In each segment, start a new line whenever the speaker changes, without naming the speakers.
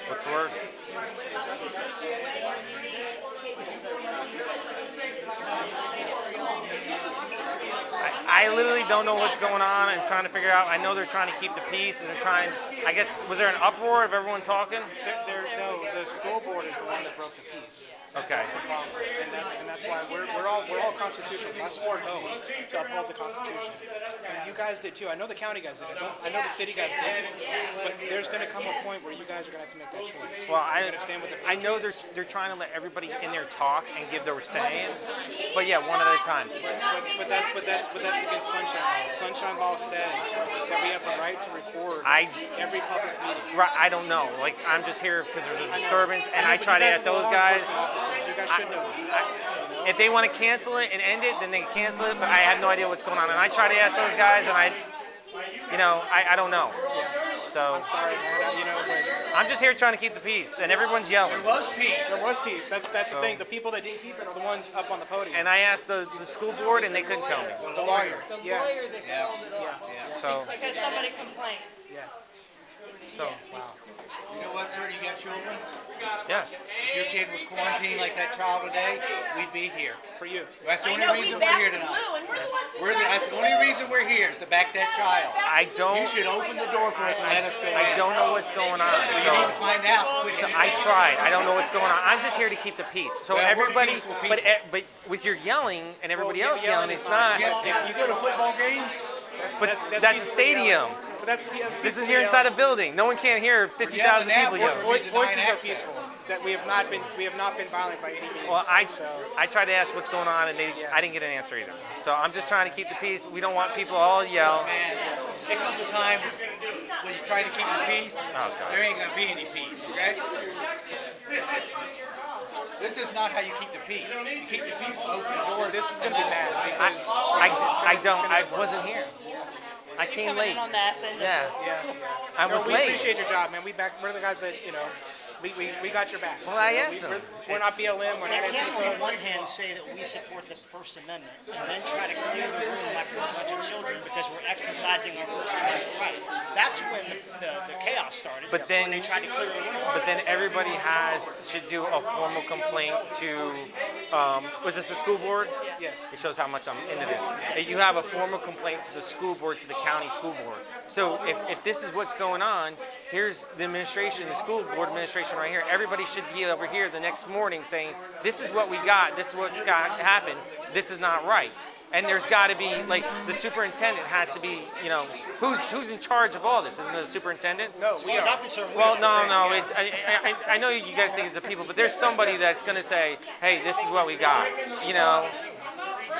What's the word? I literally don't know what's going on and trying to figure out. I know they're trying to keep the peace and they're trying. I guess, was there an uproar of everyone talking?
No, the school board is the one that broke the peace.
Okay.
That's the problem, and that's why we're all constitutionalists. I swore an oath to uphold the Constitution, and you guys did too. I know the county guys did. I know the city guys did, but there's going to come a point where you guys are going to have to make that choice.
Well, I know they're trying to let everybody in there talk and give their say, but yeah, one at a time.
But that's against Sunshine Law. Sunshine Law says that we have the right to record every public meeting.
Right, I don't know. Like, I'm just here because there's a disturbance, and I try to ask those guys.
You guys should know that.
If they want to cancel it and end it, then they can cancel it. But I have no idea what's going on, and I try to ask those guys, and I don't know. So
I'm sorry, man. But
I'm just here trying to keep the peace, and everyone's yelling.
There was peace. There was peace. That's the thing. The people that didn't keep it are the ones up on the podium.
And I asked the school board, and they couldn't tell me.
The lawyer.
The lawyer that called it off.
So
Because somebody complained.
Yeah.
so
Wow.
You know what, sir? You got children?
yes.
If your kid was quarantined like that child today, we'd be here.
For you.
That's the
I
only
know
reason
we
we're here
backed the
tonight.
blue, and we're the ones.
That's the only reason we're here is to back that child.
I
You
don't.
should open the door for us and let us go
I
in.
don't know what's going on.
You need to
So,
find out.
I tried. I don't know what's going on. I'm just here to keep the peace. So
Well, we're
everybody,
peaceful people.
but with your yelling and everybody
Well,
else
yelling
yelling,
is
it's
not-
not.
Yeah, you go to football games?
But that's a
peaceful
stadium.
yelling. But that's
This is here inside a building. No one can hear 50,000
Yeah,
people
but now
yelling.
Voices are
access.
peaceful. That we have not been violent by any means.
Well,
so
I tried to ask what's going on, and I didn't get an answer either. So I'm just trying to keep the peace. We don't want people all yell.
Man, there comes a time when you try to keep the peace,
Oh, God.
there ain't going to be any peace, okay? This is not how you keep the peace. You keep the peace by opening doors.
this is going to be bad because
I wasn't here. I came
Coming
late.
in on the SN.
Yeah,
yeah.
I
No,
was
we
late.
appreciate your job, man. We're the guys that we got your back.
Well, I asked them.
We're not BLM. We're
They
not
can't on
NCT.
one hand say that we support the First Amendment and then try to clear the room after a bunch of children because we're exercising our First Amendment right. That's when the chaos started.
But then-
when they tried to clear the room.
But then everybody should do a formal complaint to. Was this the school board?
Yes.
It shows how much I'm into this. You have a formal complaint to the school board, to the county school board. So if this is what's going on, here's the administration, the school board administration right here. Everybody should be over here the next morning saying, this is what we got, this is what's got happened, this is not right. And there's got to be, like, the superintendent has to be, who's in charge of all this? Isn't it the superintendent?
No, we
As
are.
I'm concerned,
Well, no. I know you guys think it's the people, but there's somebody that's going to say, hey, this is what we got,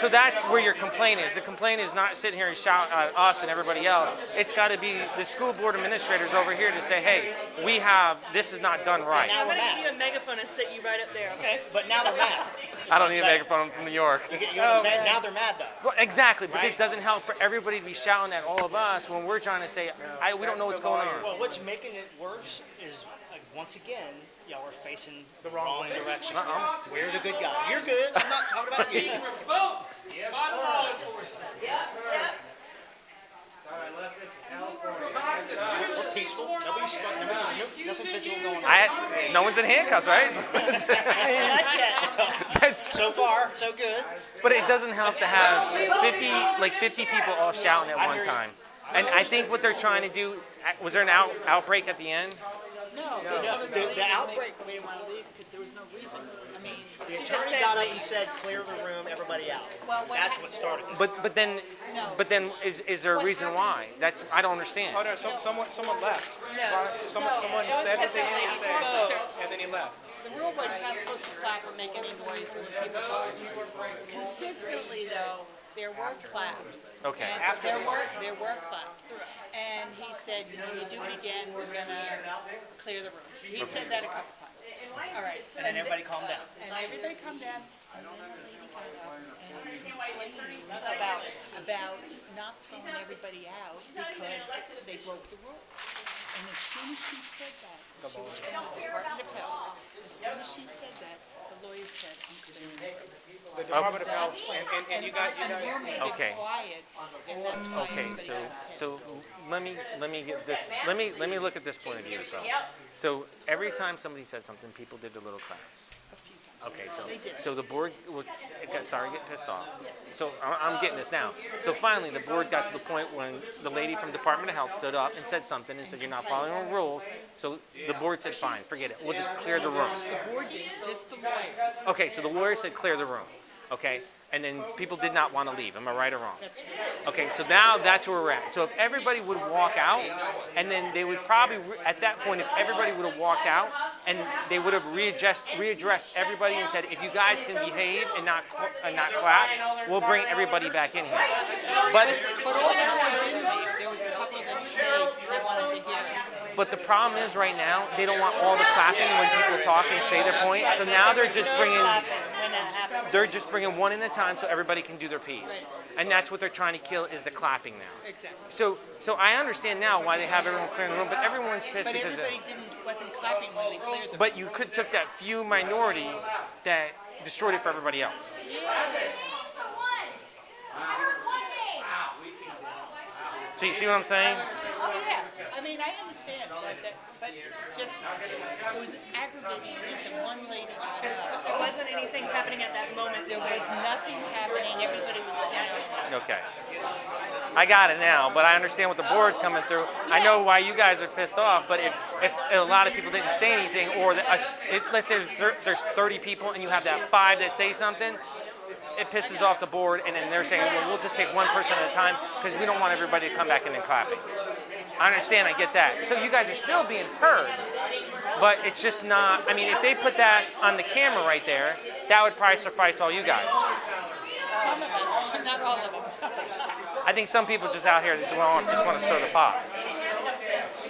So that's where your complaint is. The complaint is not sitting here and shout at us and everybody else. It's got to be the school board administrators over here to say, hey, this is not done right.
now
I'm
we're
going to
mad.
give you a megaphone and sit you right up there, okay?
But now they're mad.
I don't need a megaphone from New York.
You know what I'm saying? Now they're mad though.
Well, exactly, but
Right.
it doesn't help for everybody to be shouting at all of us when we're trying to say, we don't know what's going on.
Well, what's making it worse is, once again, y'all are facing the wrong direction. We're the good guy. You're good. I'm not talking about you. We're peaceful. Nothing physical going on.
No one's in handcuffs, right?
Not yet.
That's,
So far, so good.
but it doesn't help to have 50 people all shouting at one time. And I think what they're trying to do, was there an outbreak at the end?
The outbreak,
We didn't want to leave because there was no reason. I mean,
the attorney got up and said, clear the room, everybody out.
Well, when
That's what started it.
But then is there a reason why? I don't understand.
Oh no, someone left.
No.
Someone said what they needed to say, and then he left.
the rule was you're not supposed to clap or make any noise when people talk. Consistently, though, there were claps.
Okay.
And there were claps. And he said, you do it again, we're gonna clear the room. He said that a couple times. All right.
And then everybody calmed down.
And everybody calmed down. And then the lady got up and complained
About
about not throwing everybody out because they broke the rule. And as soon as she said that, she was from the Department of Health. As soon as she said that, the lawyer said, I'm clearing the room.
The Department of Health, and you guys,
And we're making
Okay.
quiet, and that's why
Okay,
everybody
so
got pissed.
let me get this. Let me look at this point of view. So every time somebody said something, people did a little class.
A few times.
Okay, so the board started getting pissed off. So I'm getting this now. So finally, the board got to the point when the lady from Department of Health stood up and said something and said, "You're not following the rules." So the board said, "Fine, forget it. We'll just clear the room."
The board did, just the lawyer.
Okay, so the lawyer said, "Clear the room." Okay, and then people did not want to leave. Am I right or wrong?
That's true.
Okay, so now that's where we're at. So if everybody would walk out, and then they would probably, at that point, if everybody would have walked out, and they would have readdressed everybody and said, if you guys can behave and not clap, we'll bring everybody back in here. But
But all the board didn't leave. There was a couple that stayed, they wanted to hear it.
But the problem is right now, they don't want all the clapping when people talk and say their point. So now they're just bringing one at a time so everybody can do their piece. And that's what they're trying to kill is the clapping now.
Exactly.
So I understand now why they have everyone clearing the room, but everyone's pissed
But
because
everybody wasn't clapping when they cleared the room.
but you could took that few minority that destroyed it for everybody else. So you see what I'm saying?
Oh, yeah. I mean, I understand, but it's just, it was aggravating that the one lady got up.
There wasn't anything happening at that moment.
There was nothing happening. Everybody was,
Okay. I got it now, but I understand what the board's coming through. I know why you guys are pissed off, but if a lot of people didn't say anything, or let's say there's 30 people and you have that 5 that say something, it pisses off the board, and then they're saying, well, we'll just take one person at a time because we don't want everybody to come back in and clapping. I understand, I get that. So you guys are still being heard, but it's just not, I mean, if they put that on the camera right there, that would probably suffice all you guys.
some of us, not all of them.
I think some people just out here just want to stir the pot.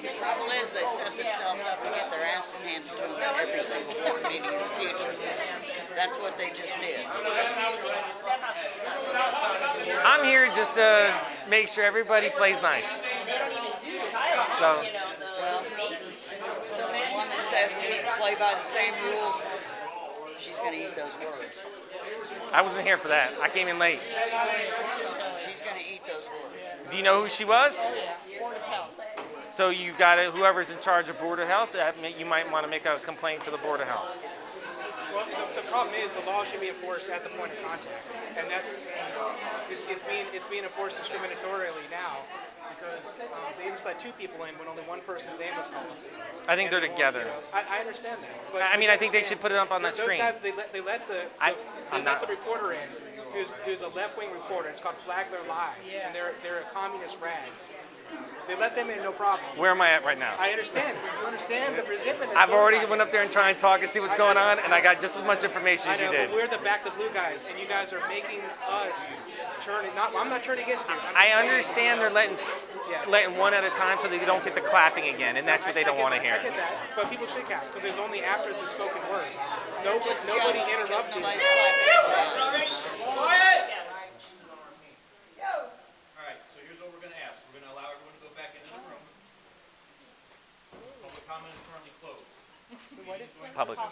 The trouble is, they set themselves up to get their asses handed to them at every single board meeting in the future. That's what they just did.
I'm here just to make sure everybody plays nice. So,
Well, the one that said we need to play by the same rules, she's going to eat those words.
I wasn't here for that. I came in late.
She's going to eat those words.
Do you know who she was?
Board of Health.
So you got it, whoever's in charge of Board of Health, you might want to make a complaint to the Board of Health.
Well, the problem is the law should be enforced at the point of contact, and it's being enforced discriminatorily now because they just let 2 people in when only one person's name was called.
I think they're together.
I understand that. But
I mean, I think they should put it up on that
those
screen.
guys, they let the reporter in, who's a left-wing reporter. It's called Flagler Live, and they're a communist rag. They let them in, no problem.
Where am I at right now?
I understand. You understand the resentment.
I've already went up there and tried and talk and see what's going on, and I got just as much information
I
as
know,
you did.
but we're the back the blue guys, and you guys are making us turn. I'm not turning against you. I'm just
I
saying-
understand they're letting one at a time so they don't get the clapping again, and that's what they don't want to hear.
I get that, but people should count because there's only after the spoken word. Nobody
Just jealous because
interrupted.
nobody's clapping.
All right, so here's what we're going to ask. We're going to allow everyone to go back into the room. Public comment is currently closed.
Public.
There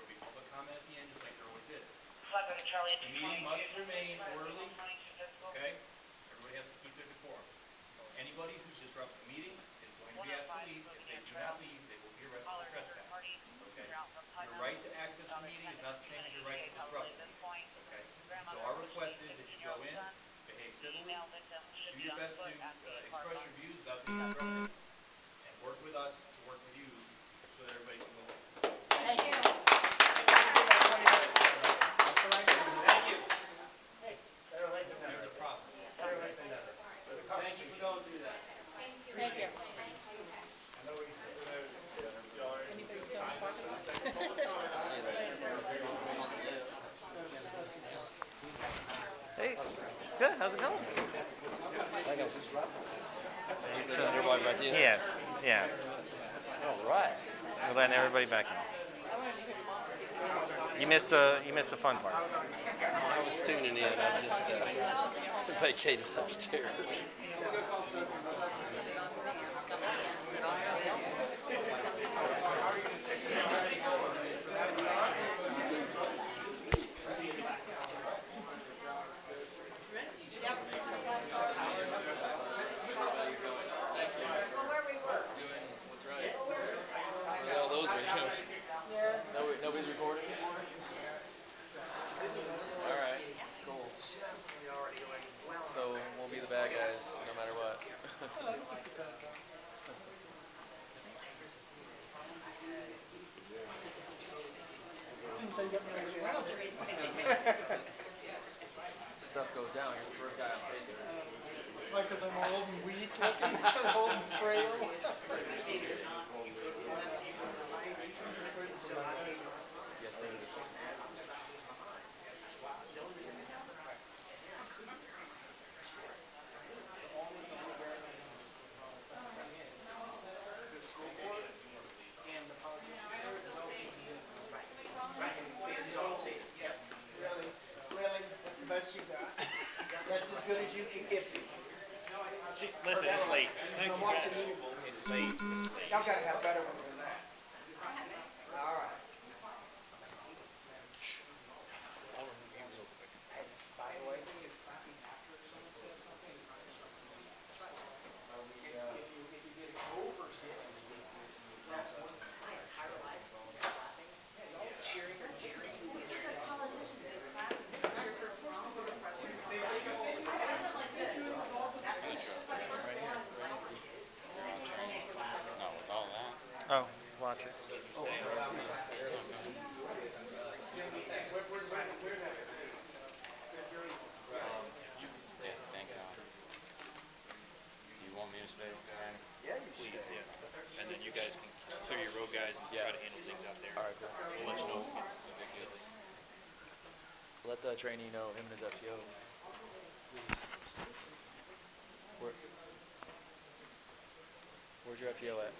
will be public comment at the end, just like there always is. The meeting must remain orderly, okay? Everybody has to keep their decorum. Anybody who disrupts the meeting is going to be asked to leave. If they do not leave, they will be arrested for trespass, okay? Your right to access the meeting is not the same as your right to disrupt the meeting, okay? So our request is that you go in, behave civilly, do your best to express your views without being interrupted, and work with us to work with you so that everybody can go home.
Thank you.
There's a process. Thank you for going through that.
Thank you. Anybody still in the parking lot?
Hey, good. How's it going?
Everybody back in?
Yes.
All right.
We're letting everybody back in. You missed the fun part.
I was tuning in. I just vacated upstairs. What's right? All those videos. Nobody's recording? Alright, cool. So we'll be the bad guys no matter what. Stuff goes down, you're the first guy I'm taking.
Like, because I'm old and weak looking, old and frail.
Yes, sir.
Really, that's the best you got. That's as good as you can give me.
Listen, it's late. It's late.
Y'all gotta have better ones than that. All right. By the way,
Oh, watch it.
Thank God. You want me to stay?
Please, yeah. And then you guys can clear your road guys and try to handle things out there.
Alright, cool.
We'll let you know if it gets.
Let the trainee know, him and his FTO. Where's your FTO at?